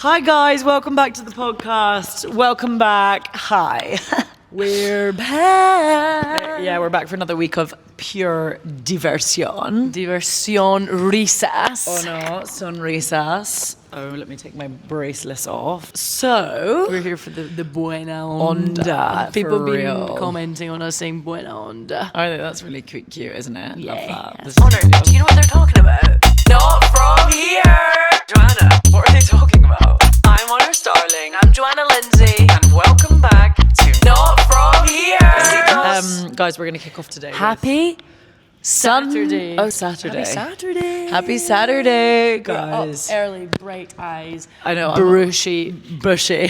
Hi guys, welcome back to the podcast. Welcome back. Hi. We're back. Yeah, we're back for another week of pure diversion. Diversion risas. Oh no, sonrisas. Oh, let me take my bracelets off. So, We're here for the buena onda. Onda, People for been real. commenting on us saying buena onda. I think that's really cute, isn't it? Yeah. Love that. This Honor, is real. do you know what they're talking about? Not from here. Joanna, what are they talking about? I'm Honor Starling. I'm Joanna Lindsay. And welcome back to Not from here. Guys, we're going to kick off today. Happy Saturday. Oh, Saturday. Happy Saturday. Happy Saturday, We're up guys. early, bright eyes. I know. Bushy Bushy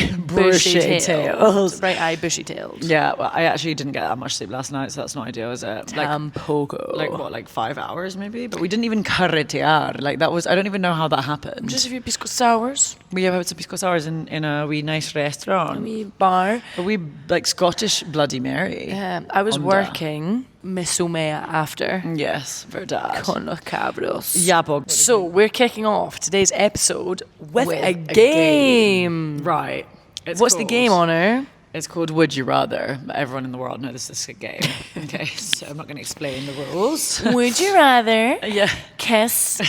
tails. Bright eye, bushy tails. Yeah, well, I actually didn't get that much sleep last night, so that's not ideal, is it? Tampoco. Like 5 hours maybe? But we didn't even carretear. Like that was, I don't even know how that happened. Just a few pisco sours. We had some pisco sours in a wee nice restaurant. A wee bar. A wee like Scottish Bloody Mary. I was Onda. working Misumea after. Yes, verdad. Con los cabros. Yeah, but So we're kicking off today's episode with a game. Right. It's What's the called- game, Honor? It's called Would You Rather. Everyone in the world knows this is a game. Okay, so I'm not going to explain the rules. Would you rather Yeah. kiss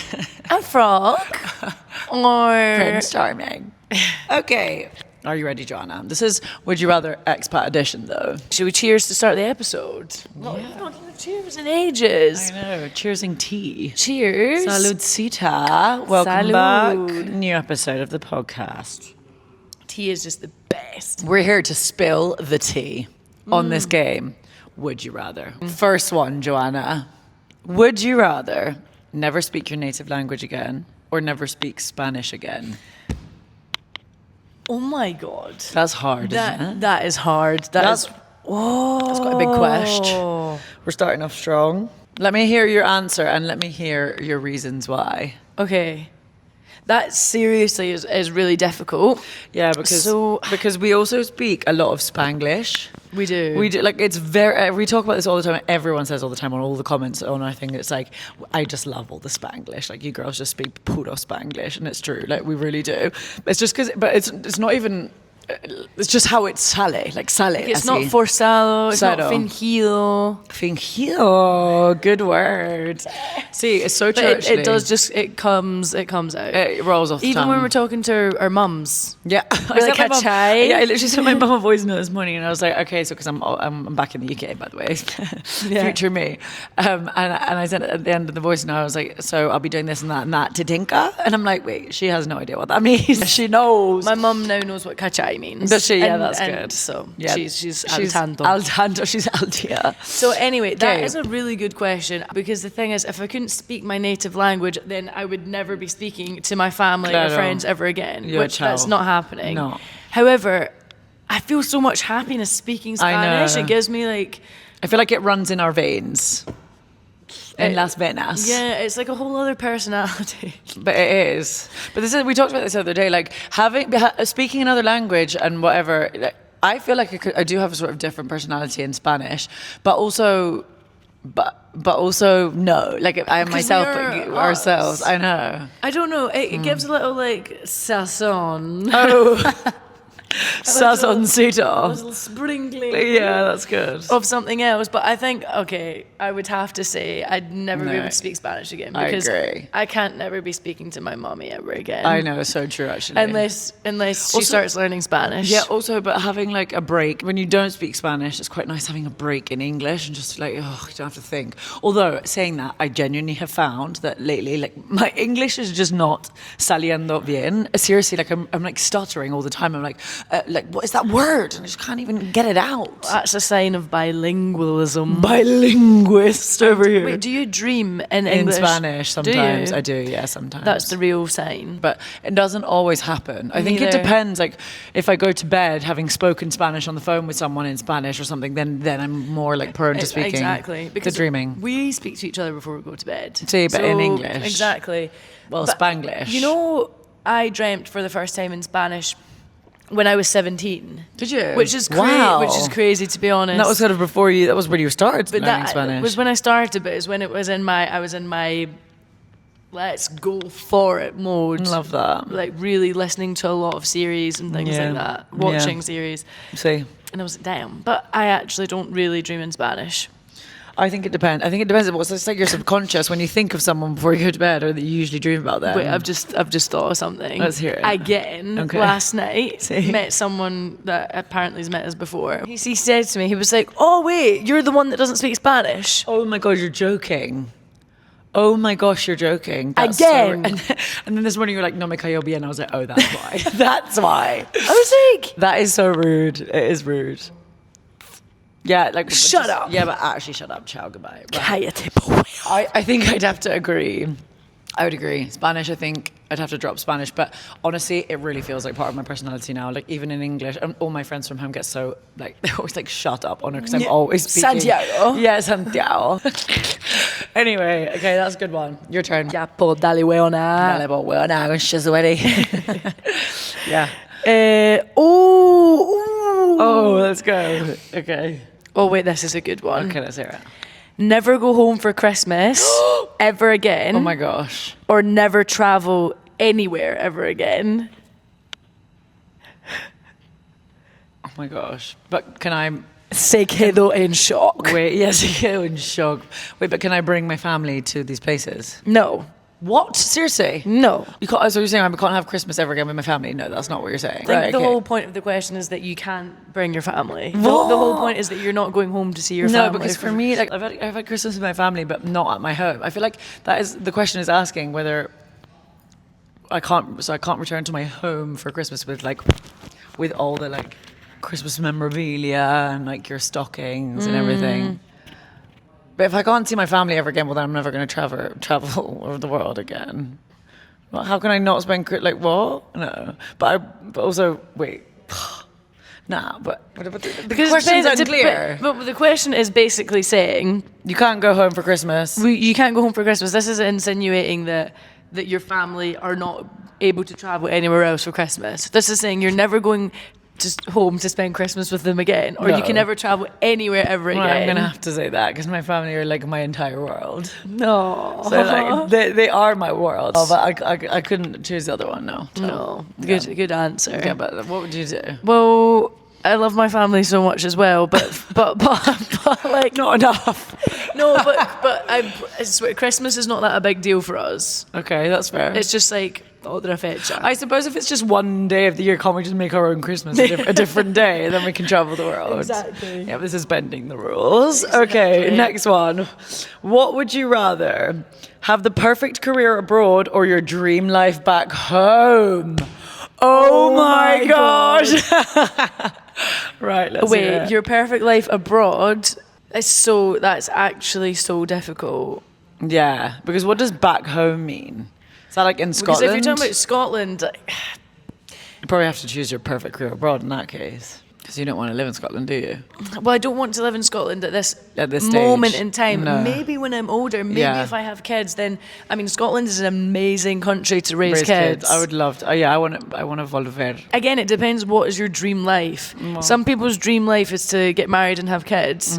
a frog or Prince Charming. Okay. Are you ready, Joanna? This is Would You Rather Expat Edition, though. should we cheers to start the episode? No, we've not done cheers in ages. I know. Cheersing tea. Cheers. Saludcita. Welcome Salud. back. New episode of the podcast. Tea is just the best. We're here to spill the tea on this game. Would you rather? First one, Joanna. Would you rather never speak your native language again or never speak Spanish again? Oh my God. That's hard, isn't it? That is hard. That's That's quite a big question. We're starting off strong. Let me hear your answer and let me hear your reasons why. okay. That seriously is really difficult. Yeah, because we also speak a lot of Spanglish. We do. We do, like, it's very, we talk about this all the time. Everyone says all the time on all the comments on our thing, it's like, I just love all the Spanglish. Like, you girls just speak puro Spanglish, and it's true. Like, we really do. It's just because, but it's not even, it's just how it's sale. Like, sale. It's not forzado. It's not Cero. fingido. Fingido. Good word. See, it's so true, But actually. it does just, it comes out. It rolls off the Even tongue. when we're talking to our mums. Yeah, We're like, sent my mum- "Cachai?" Yeah, I literally sent my mum a voice note this morning, and I was like, okay, so because I'm back in the UK, by the way, future me, and I said at the end of the voice note, I was like, so I'll be doing this and that to Dinka, and I'm like, wait, she has no idea what that means. She knows. My mum now knows what cachai means. Does she? Yeah, And- that's and good. So Yeah, she's al tanto. Al tanto. She's al dia. So anyway, that Okay. is a really good question, because the thing is, if I couldn't speak my native language, then I would never be speaking to my family or Claro. friends ever again, Yeah, which ciao. that's not happening. No. However, I feel so much happiness speaking I know. Spanish. It gives me like, I feel like it runs in our veins, in Las Venas. yeah, it's like a whole other personality. But it is. But this is, we talked about this the other day. Like speaking another language and whatever. Like, I feel like I do have a sort of different personality in Spanish, but also no. Like I am myself, we but are ourselves. us. I know. I don't know. It gives a little like sazon. Oh, A sazoncito. little sprinkling. Yeah, that's good. Of something else, but I think, okay, I would have to say I'd never be No. able to speak Spanish again, I because agree. I can't never be speaking to my mommy ever again. I know, it's so true actually. Unless she Also- starts learning Spanish. Yeah, also, but having like a break when you don't speak Spanish, it's quite nice having a break in English and just like, oh, you don't have to think. Although, saying that, I genuinely have found that lately, like, my English is just not saliendo bien. Seriously, like, I'm like stuttering all the time. I'm like, what is that word? And I just can't even get it out. That's a sign of bilingualism. Bilinguist over here. Wait, do you dream in in English? Spanish Do sometimes. you? I do, yeah, sometimes. That's the real sign. But it doesn't always happen. I think it Neither. depends. Like, if I go to bed having spoken Spanish on the phone with someone in Spanish or something, then I'm more like prone to speaking. Exactly. To dreaming. We speak to each other before we go to bed. See, but in English. Exactly. Well, But, Spanglish. You know, I dreamt for the first time in Spanish when I was 17. Did you? Which is Wow. which is crazy, to be honest. And that was sort of before you. That was when you started But learning that Spanish. was when I started, but it's when I was in my let's go for it mode. Love that. Like really listening to a lot of series and things like that, watching series. See, And I was like, damn. But I actually don't really dream in Spanish. I think it depends. I think it depends. It's like your subconscious when you think of someone before you go to bed, or that you usually dream about them. Wait, I've just thought of something. Let's hear it. Again, last night, See? met someone that apparently has met us before. He said to me, he was like, oh wait, you're the one that doesn't speak Spanish. Oh my god, you're joking. Oh my gosh, you're joking. That's Again. And then this morning you were like, no me cayó bien. I was like, oh, that's why. That's why. I was like, That is so rude. It is rude. Yeah, like Shut up. Yeah, but actually, shut up. Ciao, goodbye. But cállate, boy. I think I'd have to agree. I would agree. Spanish, I think I'd have to drop Spanish. But honestly, it really feels like part of my personality now. Like even in English, and all my friends from home get so like they're always like, shut up on her because I'm always speaking. Santiago. Yeah, Santiago. Anyway, okay, that's a good one. Your turn. Ya po, dale, weona. Dale, buena, she's ready. Yeah. Oh, let's go. Okay. Oh, wait, this is a good one. Okay, let's hear it. Never go home for Christmas ever again. Oh my gosh. Or never travel anywhere ever again. Oh my gosh. But can I... Se quedó en shock. Wait, yes, you're in shock. Wait, but can I bring my family to these places? No. What? Seriously? No. You can't, so you're saying I can't have Christmas ever again with my family? No, that's not what you're saying. I think the whole point of the question is that you can't bring your family. The whole point is that you're not going home to see your family. No, because for me, like I've had Christmas with my family, but not at my home. I feel like that is the question is asking whether I can't return to my home for Christmas with all the like Christmas memorabilia and like your stockings and everything. But if I can't see my family ever again, well, then I'm never going to travel over the world again. Well, how can I not spend like what? No, but also wait. Nah, but the question's unclear. But the question is basically saying You can't go home for Christmas. you can't go home for Christmas. This is insinuating that your family are not able to travel anywhere else for Christmas. This is saying you're never going just home to spend Christmas with them again, or you can never travel anywhere ever again. Well, I'm gonna have to say that because my family are like my entire world. No, So like they are my world. Oh, but I couldn't choose the other one. No. So, no, yeah. good answer. Yeah, but what would you do? Well, I love my family so much as well, but like Not enough. no, but Christmas is not that a big deal for us. Okay, that's fair. It's just like otra fecha. I suppose if it's just one day of the year, can't we just make our own Christmas a different day and then we can travel the world? Exactly. Yeah, this is bending the rules. Okay, next one. What would you rather? Have the perfect career abroad or your dream life back home? Oh my gosh. Right, let's hear Wait, it. your perfect life abroad that's actually so difficult. Yeah, because what does back home mean? Is that like in Because Scotland? if you're talking about Scotland, You probably have to choose your perfect career abroad in that case. Because you don't want to live in Scotland, do you? well, I don't want to live in Scotland at this stage. moment in time. No. Maybe when I'm older, maybe Yeah. if I have kids, then I mean, Scotland is an amazing country to raise kids. I would love to. I want to volver. Again, it depends what is your dream life. Some people's dream life is to get married and have kids.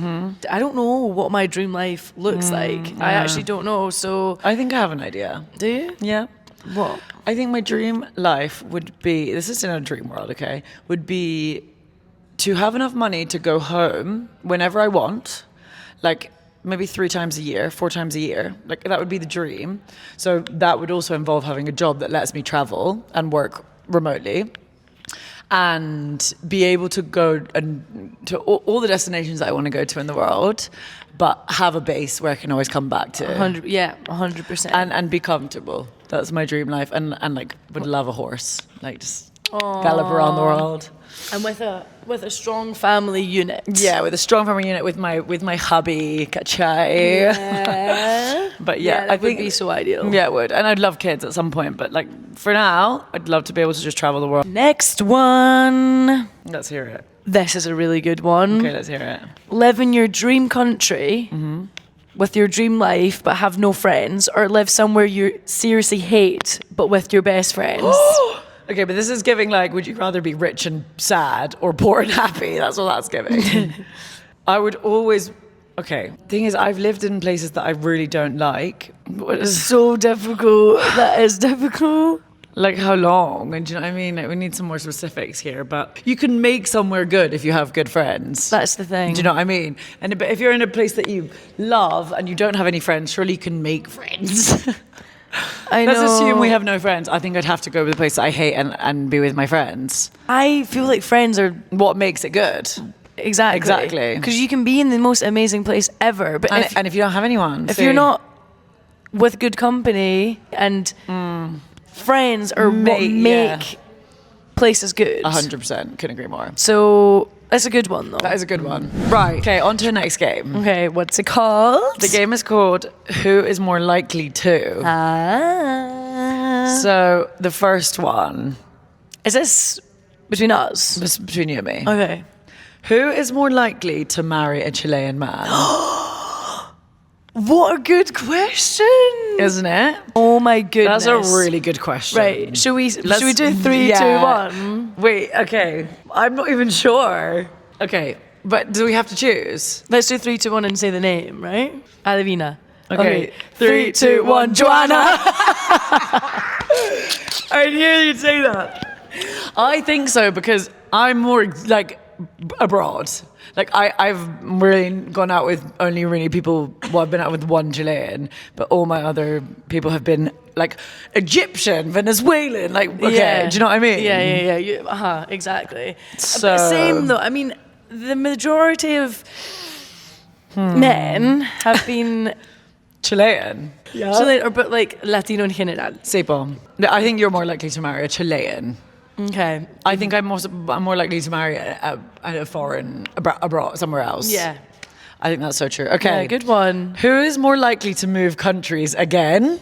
I don't know what my dream life looks like. I actually don't know. So, I think I have an idea. do you? Yeah. What? I think my dream life would be, this is in a dream world, okay, would be to have enough money to go home whenever I want, like maybe 3 times a year, 4 times a year. Like that would be the dream. So that would also involve having a job that lets me travel and work remotely and be able to go and to all the destinations that I want to go to in the world, but have a base where I can always come back to. 100%. And be comfortable. That's my dream life. And like would love a horse. Like just gallop around the world. And with a strong family unit. Yeah, with a strong family unit with my hubby, Kachai. Yeah. But yeah, that I think would be so ideal. Yeah, it would. And I'd love kids at some point, but like for now, I'd love to be able to just travel the world. Next one. Let's hear it. This is a really good one. Okay, let's hear it. Live in your dream country with your dream life but have no friends, or live somewhere you seriously hate but with your best friends. Okay, but this is giving like, would you rather be rich and sad or poor and happy? That's what that's giving. I would always Okay. Thing is, I've lived in places that I really don't like. It's so difficult. That is difficult. Like how long? And do you know what I mean? Like, we need some more specifics here. But you can make somewhere good if you have good friends. That's the thing. Do you know what I mean? And if you're in a place that you love and you don't have any friends, surely you can make friends. I know. Let's assume we have no friends. I think I'd have to go with a place that I hate and be with my friends. I feel like friends are What makes it good? exactly because you can be in the most amazing place ever, but And if you don't have anyone, if you're not with good company and friends are what make places good. 100%, couldn't agree more. So that's a good one, though. That is a good one. Right. Okay, on to the next game. Okay, what's it called? The game is called Who is More Likely To? So the first one Is this between us? is between you and me. Okay. Who is more likely to marry a Chilean man? What a good question. Isn't it? Oh my goodness. That's a really good question. Right. Should we do 3, 2, 1? Wait, okay. I'm not even sure. Okay, but do we have to choose? Let's do 3, 2, 1 and say the name, right? Adivina. Okay. 3, 2, 1, Joanna. I knew you'd say that. I think so because I'm more like abroad. Like I've really gone out with only really people. Well, I've been out with one Chilean, but all my other people have been like Egyptian, Venezuelan. Like, okay, do you know what I mean? Yeah. Exactly. So But same though. I mean, the majority of men have been Chilean. Yeah. Chilean, but like Latino in general. Sepo. I think you're more likely to marry a Chilean. Okay. I think I'm more likely to marry a foreign abroad somewhere else. Yeah. I think that's so true. Okay, Yeah, good one. Who is more likely to move countries again?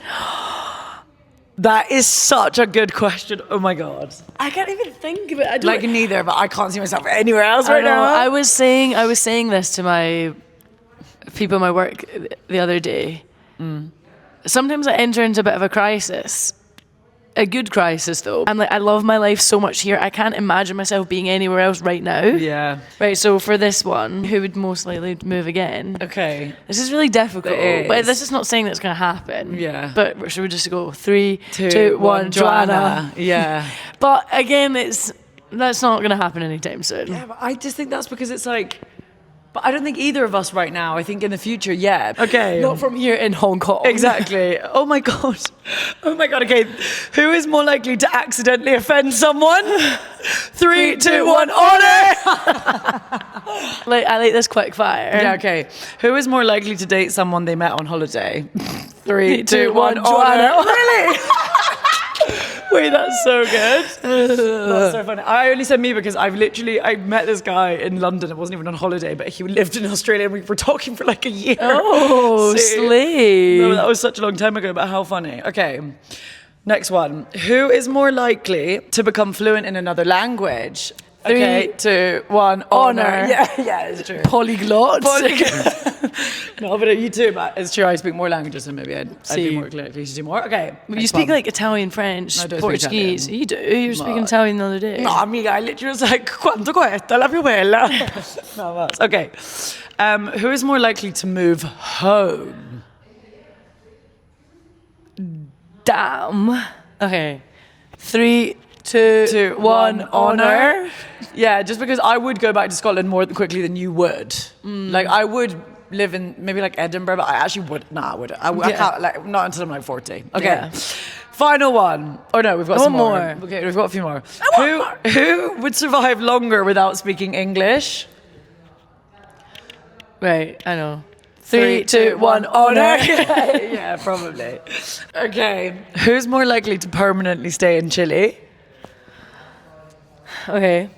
That is such a good question. Oh my god. I can't even think of it. I don't Like neither, but I can't see myself anywhere else I right know. now. I was saying this to my people in my work the other day. Sometimes I enter into a bit of a crisis. A good crisis, though. I'm like, I love my life so much here. I can't imagine myself being anywhere else right now. Yeah. Right, so for this one, who would most likely move again? Okay. This is really difficult. It is. But this is not saying that's going to happen. Yeah. But should we just go 3, 2, 1, Joanna? Yeah. But again, that's not going to happen anytime soon. Yeah, but I just think that's because it's like... But I don't think either of us right now. I think in the future, yeah. Okay. Not from here in Hong Kong. Exactly. Oh my god. Oh my god. Okay. Who is more likely to accidentally offend someone? 3, 2, 1. Honor. I like this quick fire. Yeah. Okay. Who is more likely to date someone they met on holiday? 3, 2, 1. Joanna. Honor. Really? Wait, that's so good. That's so funny. I only said me because I met this guy in London. It wasn't even on holiday, but he lived in Australia and we were talking for like a year. Oh, slay. No, that was such a long time ago, but how funny. Okay, next one. Who is more likely to become fluent in another language? 3, 2, 1. Honor. Yeah, it's true. Polyglot. No, but you too, but it's true. I speak more languages, so maybe I'd be more likely to do more. Okay. You speak like Italian, French, No, I don't speak Portuguese. Italian. You do. You were speaking Italian the other day. No, amiga, I literally was like, quanto cuesta la più bella? No, that's okay. Who is more likely to move home? Damn. Okay. 3, 2, 1. Honor. Yeah, just because I would go back to Scotland more quickly than you would. Like, I would live in maybe like Edinburgh, but I actually would. Nah, I wouldn't. I can't, like, not until I'm like 40. Okay. Yeah. Final one. Oh no, we've got some One more. more. Okay, we've got a few more. Who would survive longer without speaking English? Right, I know. 3, 2, 1. Honor. Yeah, probably. Okay. Who's more likely to permanently stay in Chile? Okay.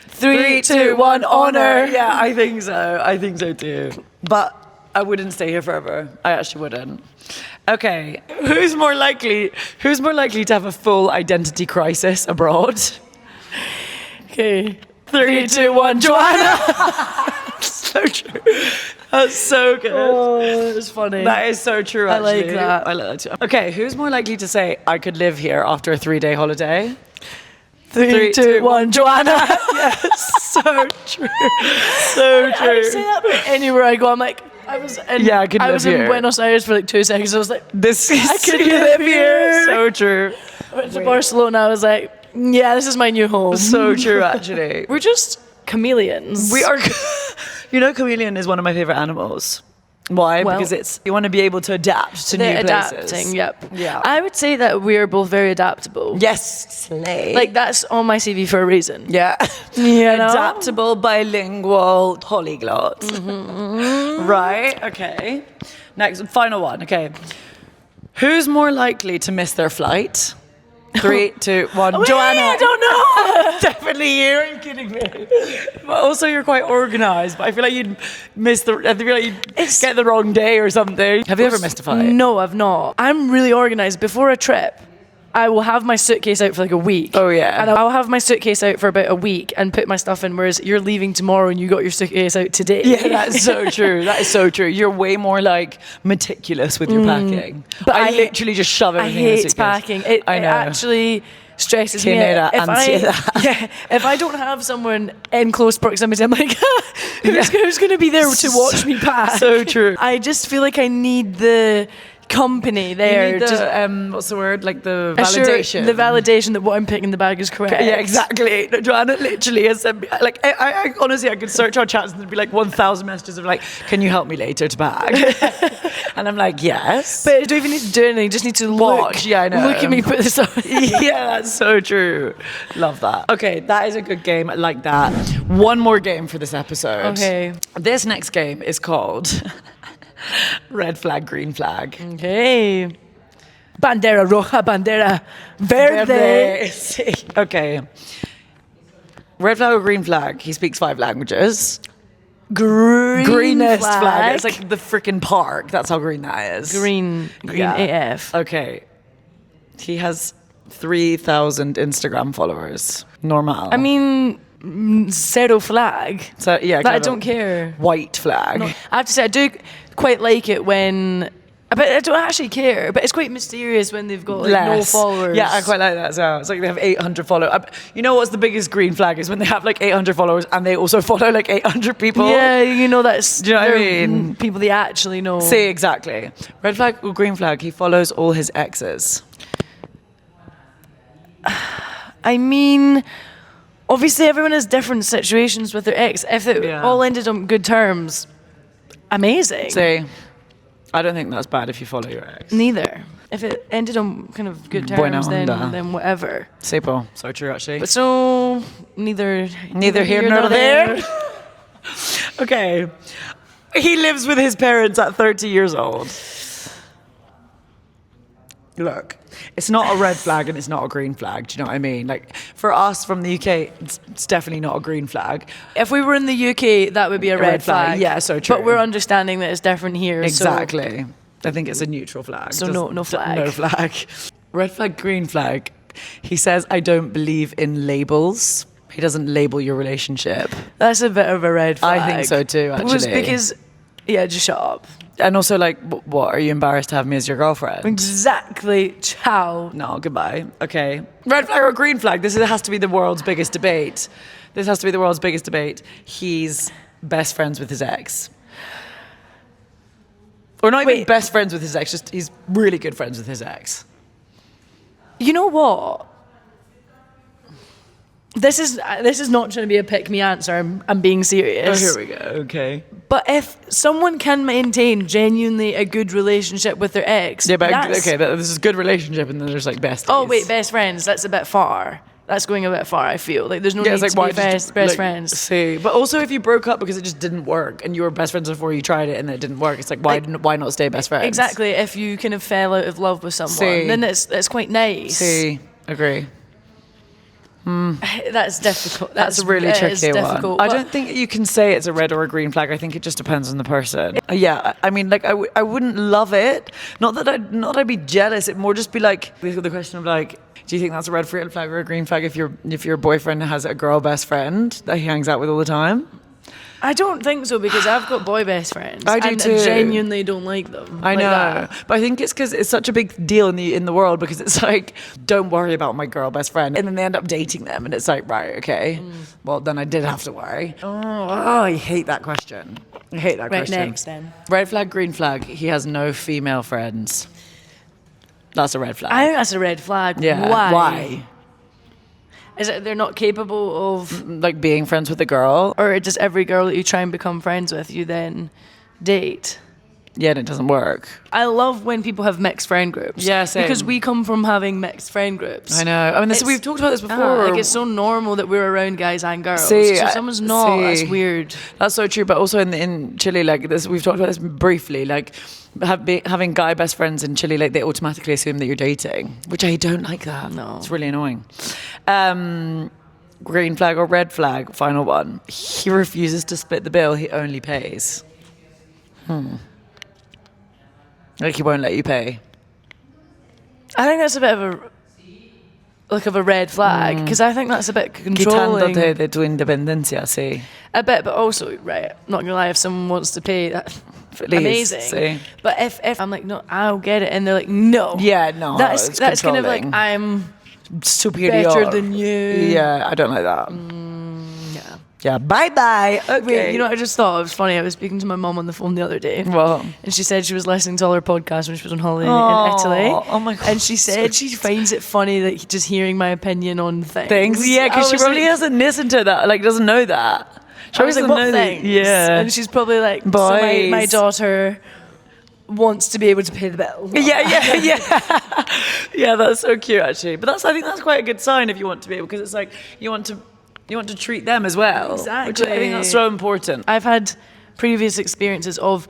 3, 2, 1. Honor. Yeah, I think so. I think so too. But I wouldn't stay here forever. I actually wouldn't. Okay. Who's more likely to have a full identity crisis abroad? Okay. 3, 2, 1. Joanna. So true. That's so good. Oh, it's funny. That is so true, actually. I like that. I like that too. Okay, who's more likely to say, I could live here after a 3-day holiday? 3, 2, 1. Joanna. Yes, so true. So true. I say that about anywhere I go. I'm like, I was in, Yeah, I could was live in here. Buenos Aires for like 2 seconds. I was like, This I could live here. So true. I went to Barcelona. I was like, yeah, this is my new home. So true, actually. We're just chameleons. We are. You know, chameleon is one of my favorite animals. Why? Well, because you want to be able to adapt to new They're places. adapting, yep. Yeah. I would say that we're both very adaptable. Yes, slay. Like, that's on my CV for a reason. yeah. You know? Adaptable, bilingual, polyglot. Right? Okay. Next, final one. Okay. Who's more likely to miss their flight? 3, 2, 1. Wait, Joanna. I don't know. Definitely you. Are you kidding me? But also, you're quite organised. But I feel like you'd miss the. I feel like you'd get the wrong day or something. Have you ever missed a flight? No, I've not. I'm really organised. Before a trip, I will have my suitcase out for like a week. Oh, yeah. And I'll have my suitcase out for about a week and put my stuff in, whereas you're leaving tomorrow and you got your suitcase out today. Yeah, that's so true. That is so true. You're way more like meticulous with your packing. But I literally just shove I everything in the hate suitcase. packing. It actually stresses me Genera out. ansiedad. If I don't have someone in close proximity, I'm like, who's going to be there to watch me pack? So true. I just feel like I need the company there. You need the, what's the word? Like the Assure- validation. the validation that what I'm picking in the bag is correct. Yeah, exactly. Joanna literally has sent me, like, I honestly, I could search our chats and there'd be like 1,000 messages of like, can you help me later to bag? And I'm like, yes. But I don't even need to do anything. You just need to Watch, yeah, I know. Look at me put this on. Yeah, that's so true. Love that. Okay, that is a good game. I like that. One more game for this episode. Okay. This next game is called Red Flag, Green Flag. Okay. Bandera roja, bandera verde. Sí. Okay. Red flag or green flag? He speaks 5 languages. Greenest flag. It's like the freaking park. That's how green that is. Green AF. Okay. He has 3,000 Instagram followers. Normal. I mean, zero flag. So yeah, But I kind of don't care. White flag. I have to say, I do quite like it when. But I don't actually care. But it's quite mysterious when they've got like, no Less. followers. Yeah, I quite like that as well. It's like they have 800 followers. You know what's the biggest green flag is when they have like 800 followers and they also follow like 800 people. Yeah, you know that's. Do you know what I they're mean? People they actually know. See, exactly. Red flag or green flag? He follows all his exes. I mean, obviously everyone has different situations with their ex. If it all ended on good terms, amazing. See, I don't think that's bad if you follow your ex. Neither. If it ended on kind of good Buena terms, onda. then whatever. Sipo. So true, actually. But so neither Here nor there. Okay. He lives with his parents at 30 years old. Look, it's not a red flag and it's not a green flag. Do you know what I mean? Like, for us from the UK, it's definitely not a green flag. If we were in the UK, that would be a red flag. Yeah, so true. But we're understanding that it's different here. Exactly. I think it's a neutral flag. So no flag. No flag. Red flag, green flag. He says, I don't believe in labels. He doesn't label your relationship. That's a bit of a red flag. I think so too, actually. Because, just shut up. And also, like, what? Are you embarrassed to have me as your girlfriend? Exactly. Ciao. No, goodbye. Okay. Red flag or green flag? This has to be the world's biggest debate. This has to be the world's biggest debate. He's best friends with his ex. Or not even best friends with his ex, just he's really good friends with his ex. You know what? This is not trying to be a pick me answer. I'm being serious. Oh, here we go. Okay. But if someone can maintain genuinely a good relationship with their ex, Yeah, but this is a good relationship, and then there's like besties. Oh wait, best friends. That's a bit far. That's going a bit far. I feel like there's no need it's like, to why be best friends. See, but also if you broke up because it just didn't work, and you were best friends before you tried it, and it didn't work, it's like why not stay best friends? Exactly. If you kind of fell out of love with someone, then it's quite nice. See, agree. That's difficult. That's a really tricky one. I don't think you can say it's a red or a green flag. I think it just depends on the person. Yeah, I mean, like, I wouldn't love it. Not that I'd be jealous. It'd more just be like the question of like, do you think that's a red flag or a green flag if your boyfriend has a girl best friend that he hangs out with all the time? I don't think so because I've got boy best friends. I do and too. I genuinely don't like them. I know, but I think it's because it's such a big deal in the world because it's like, don't worry about my girl best friend, and then they end up dating them, and it's like, right, okay, well then I did have to worry. Oh, I hate that question. I hate that Right, question. next then. Red flag, green flag. He has no female friends. That's a red flag. I think that's a red flag. yeah. Why? Is it they're not capable of, Like being friends with a girl. or just every girl that you try and become friends with, you then date? Yeah, and it doesn't work. I love when people have mixed friend groups. Yeah, same. Because we come from having mixed friend groups. I know. I mean, we've talked about this before. Like it's so normal that we're around guys and girls. See, so if someone's not, that's see. weird. That's so true. But also in Chile, like this, we've talked about this briefly. Like having guy best friends in Chile, like they automatically assume that you're dating, which I don't like. That No. it's really annoying. Green flag or red flag? Final one. He refuses to split the bill. He only pays. Like he won't let you pay. I think that's a bit of a red flag because I think that's a bit controlling. Quitándote de tu independencia, sí. A bit, but also, right, not gonna lie, if someone wants to pay, that's Feliz, amazing. sí. But if I'm like, no, I'll get it, and they're like, no. Yeah, no, That's it's kind of like, controlling. I'm Superior. better than you. Yeah, I don't like that. Yeah. Yeah, bye-bye. Okay. Wait, you know what I just thought? It was funny. I was speaking to my mum on the phone the other day. Well, And she said she was listening to all her podcasts when she was on holiday Oh, in Italy. oh my God, And she said she finds it funny that just hearing my opinion on things. yeah, because I she was probably like- doesn't listen to that, like doesn't know that. She I was like, doesn't what know that- things? Yeah. And she's probably like, so Boys. my daughter wants to be able to pay the bill. yeah. Yeah, that's so cute actually. But I think that's quite a good sign if you want to be, because it's like you want to treat them as well. Which I think Exactly. that's so important. I've had previous experiences of,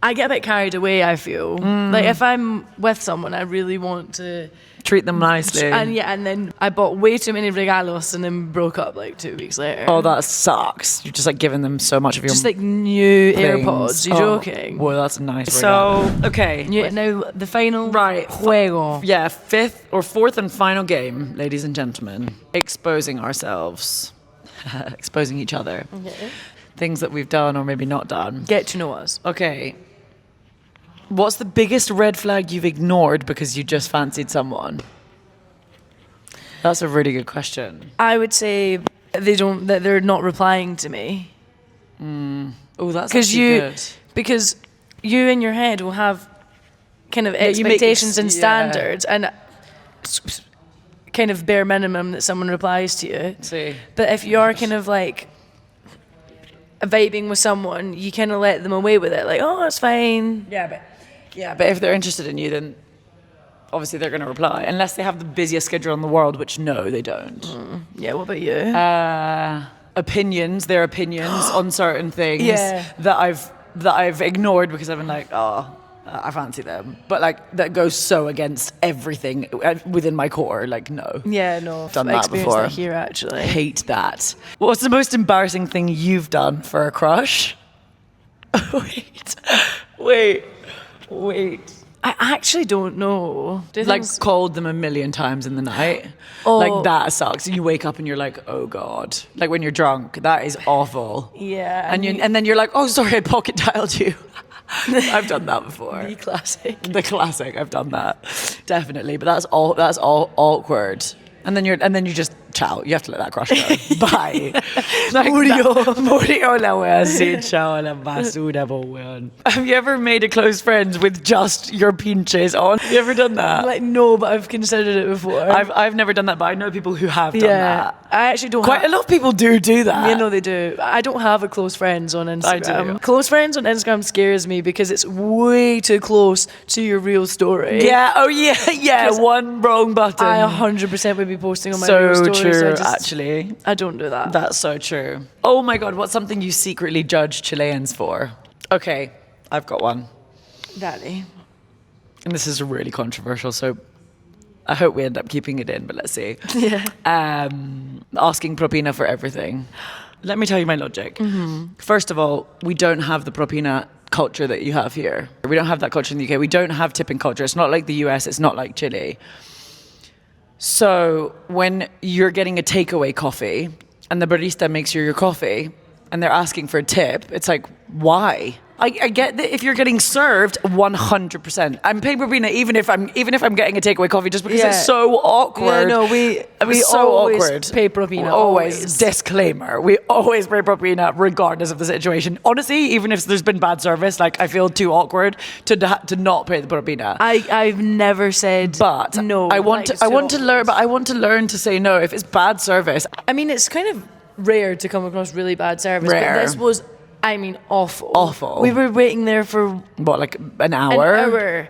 I get a bit carried away, I feel. Like if I'm with someone, I really want to, Treat them nicely. and then I bought way too many regalos and then broke up like 2 weeks later. Oh, that sucks. You're just like giving them so much of your Just like new things. AirPods. You Oh, joking? Well, that's nice. So, okay. Yeah, now the final Right. juego. Yeah, fourth and final game, ladies and gentlemen. Exposing ourselves. Exposing each other. Okay. Things that we've done or maybe not done. Get to know us. Okay. What's the biggest red flag you've ignored because you just fancied someone? That's a really good question. I would say that they're not replying to me. Oh, that's Because actually good. because you in your head will have kind of you make expectations and yeah. standards and kind of bare minimum that someone replies to you. See. But if you're kind of like vibing with someone, you kind of let them away with it, like, oh, it's fine. Yeah, but if they're interested in you, then obviously they're going to reply, unless they have the busiest schedule in the world, which no, they don't. Yeah, what about you? Their opinions on certain things Yeah. that I've ignored because I've been like, oh, I fancy them, but like that goes so against everything within my core. Like, no, Yeah, no, I've done that experienced before. that here actually. I hate that. What's the most embarrassing thing you've done for a crush? wait. I actually don't know. Do you Like think called them a million times in the night. Oh. Like that sucks. You wake up and you're like, oh God. Like when you're drunk, that is awful. yeah, And then you're like, oh sorry, I pocket dialed you. I've done that before. the classic. The classic. I've done that. Definitely. But that's all awkward. And then you just ciao. You have to let that crush go. Bye. Murió la wea así, ciao a la basura, po weón. Have you ever made a close friend with just your pinches on? Have you ever done that? Like no, but I've considered it before. I've never done that, but I know people who have done that. I actually don't. Quite a lot of people do that. You know they do. I don't have a close friends on Instagram. I do. Close friends on Instagram scares me because it's way too close to your real story. Yeah. Oh yeah. One wrong button. I 100% would be posting on my so real story. true. So Actually, I don't do that. that's so true. Oh my God, what's something you secretly judge Chileans for? Okay, I've got one, Daddy. and this is really controversial. So I hope we end up keeping it in, but let's see. Yeah. Asking propina for everything. Let me tell you my logic. First of all, we don't have the propina culture that you have here. We don't have that culture in the UK. We don't have tipping culture. It's not like the US. It's not like Chile. So when you're getting a takeaway coffee and the barista makes you your coffee and they're asking for a tip, it's like, why? I get that if you're getting served 100%. I'm paying propina even if I'm getting a takeaway coffee just because it's so awkward. Yeah, no, we so always awkward. pay propina. Always. Disclaimer. We always pay propina regardless of the situation. Honestly, even if there's been bad service, like I feel too awkward to not pay the propina. I've never said but no. I want to learn to say no if it's bad service. I mean, it's kind of rare to come across really bad service. Rare. But this was, I mean, awful. Awful. We were waiting there for what, like an hour? An hour.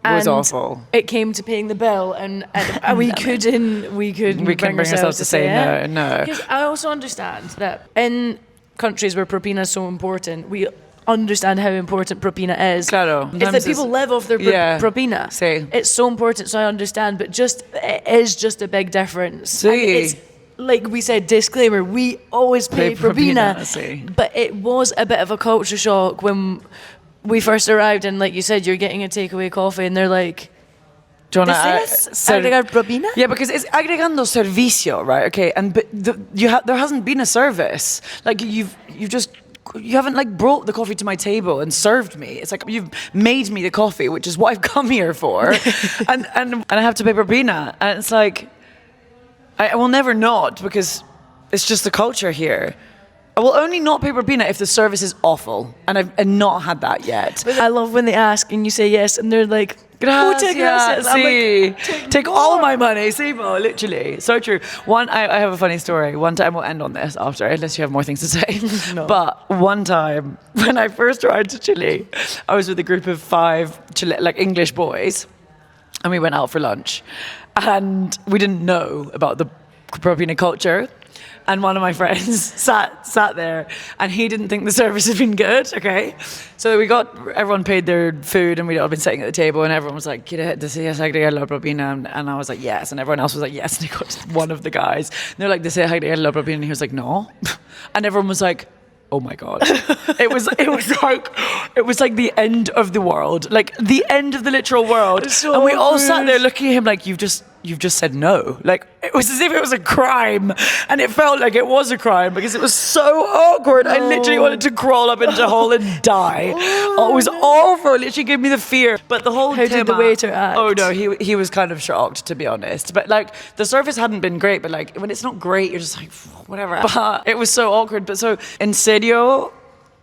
It was awful. It came to paying the bill, and we couldn't bring ourselves to say no. Because I also understand that in countries where propina is so important, we understand how important propina is. Claro. It's that people live off their propina. Sí. It's so important, so I understand, but it is just a big difference. Sí. And it's, like we said, disclaimer, we always pay propina. Sí. But it was a bit of a culture shock when we first arrived, and like you said, you're getting a takeaway coffee and they're like, ¿Deseas agregar propina? Yeah, because it's agregando servicio, right? Okay, and but there hasn't been a service. Like you haven't like brought the coffee to my table and served me. It's like you've made me the coffee, which is what I've come here for, and I have to pay propina, and it's like I will never not because it's just the culture here. I will only not pay propina if the service is awful, and I've not had that yet. But I love when they ask and you say yes, and they're like, gracias. I'm like, take all my money, Simo, literally. So true. I have a funny story. One time, we'll end on this after, unless you have more things to say. No. But one time, when I first arrived to Chile, I was with a group of 5 English boys, and we went out for lunch. And we didn't know about the propina culture. And one of my friends sat there, and he didn't think the service had been good. Okay, so everyone paid their food, and we'd all been sitting at the table, and everyone was like, "Deseas agregar la propina?" And I was like, "Yes," and everyone else was like, "Yes." And he got one of the guys, and they're like, "Deseas agregar la propina?" And he was like, "No," and everyone was like, oh my God. It was like the end of the world, like the end of the literal world. So and we all rude. sat there looking at him like, you've just said no. Like it was as if it was a crime, and it felt like it was a crime because it was so awkward. I literally wanted to crawl up into a hole and die. Oh, it was awful. It literally gave me the fear. But the whole How did the waiter act? Oh no, he was kind of shocked, to be honest. But like the service hadn't been great, but like when it's not great, you're just like whatever. But it was so awkward. But so in serio,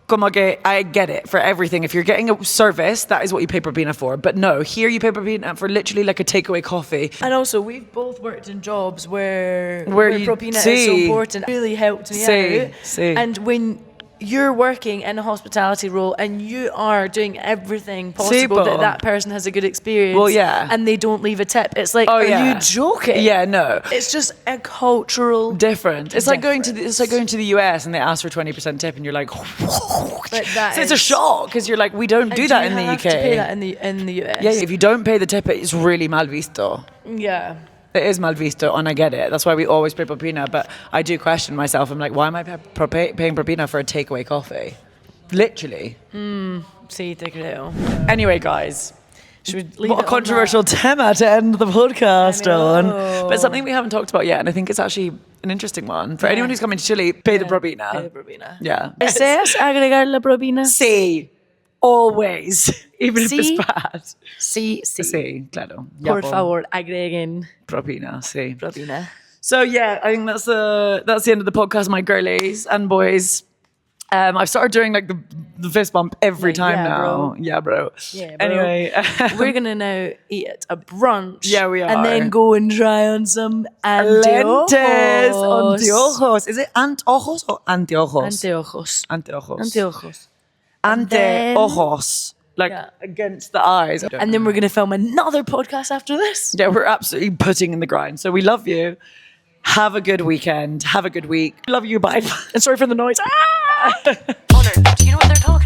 como que I get it for everything. If you're getting a service, that is what you pay propina for. But no, here you pay propina for literally like a takeaway coffee. And also, we've both worked in jobs where propina is so important. It really helped me out. And when you're working in a hospitality role and you are doing everything possible that person has a good experience, well, yeah, and they don't leave a tip, it's like, are you joking? Yeah, no, it's just a cultural different. It's like going to the US and they ask for 20% tip, and you're like, whoa. But so it's a shock because you're like, we don't do that in the UK. You have to pay that in the US. Yeah, if you don't pay the tip, it's really mal visto. Yeah. It is mal visto, and I get it. That's why we always pay propina. But I do question myself. I'm like, why am I paying propina for a takeaway coffee? Literally. Sí, te creo. Anyway, guys. Should we leave what a controversial tema to end the podcast on. But it's something we haven't talked about yet, and I think it's actually an interesting one. For anyone who's coming to Chile, pay the propina. Pay the propina. Yeah. ¿Deseas agregar la propina? Sí. Always. Even if it's bad. Sí. Sí, claro. Por favor, agreguen propina, sí. Propina. So yeah, I think that's the end of the podcast, my girlies and boys. I've started doing like the fist bump every time now. Bro. Yeah, bro. Yeah, bro. Anyway, we're gonna now eat at a brunch. Yeah, we are. And then go and try on some lentes. anteojos. Is it antojos or anteojos? Anteojos. Anteojos. Anteojos. Anteojos. Like against the eyes. And then we're going to film another podcast after this. Yeah, we're absolutely putting in the grind. So we love you. Have a good weekend. Have a good week. Love you. Bye. And sorry for the noise. Owner, do you know what they're talking